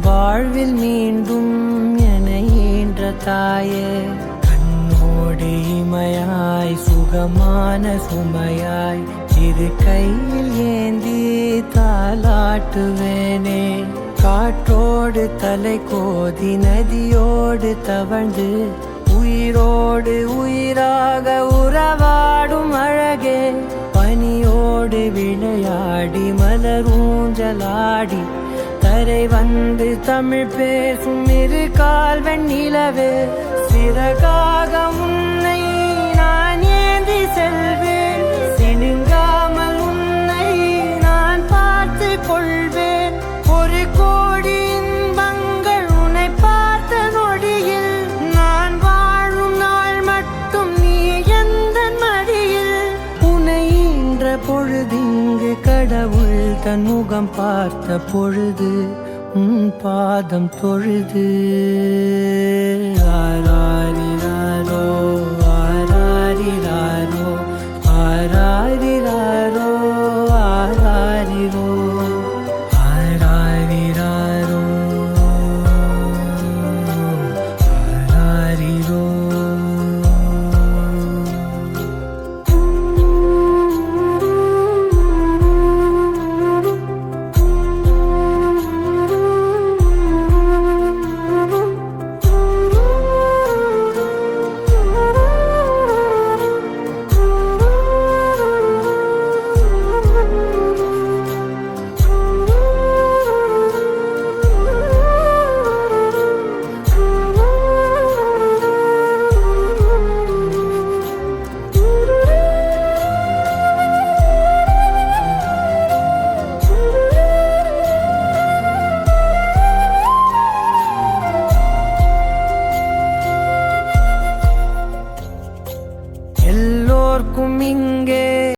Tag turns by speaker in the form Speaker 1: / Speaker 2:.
Speaker 1: வாழ்வில் மீண்டும் என ஈன்ற தாயே, கண்ணோடு இமையாய் சுகமான சுமையாய் இரு கையில் ஏந்தி தாலாட்டுவேனே. காற்றோடு தலை கோதி நதியோடு தவழ்ந்து உயிரோடு உயிராக உறவாடும் அழகே, பனியோடு விளையாடி மலரூஞ்சலாடி கரை வந்து தமிழ் பேசும் இரு கால் வெண்ணிலவே, சிறகாக உன்னை நான் ஏந்தி செல்வேன், சினுங்காமல் உன்னை நான் பார்த்து கொள்வேன். ஒரு கோடி இன்பங்கள் உன்னை பார்த்த நொடியில், நான் வாழும் நாள் மட்டும் நீ எந்த மடியில். உன்னை ஈன்ற பொழுதிங்கு கடவுள் தன் முகம் பார்த்த பொழுது உன் பாதம் தொழுது.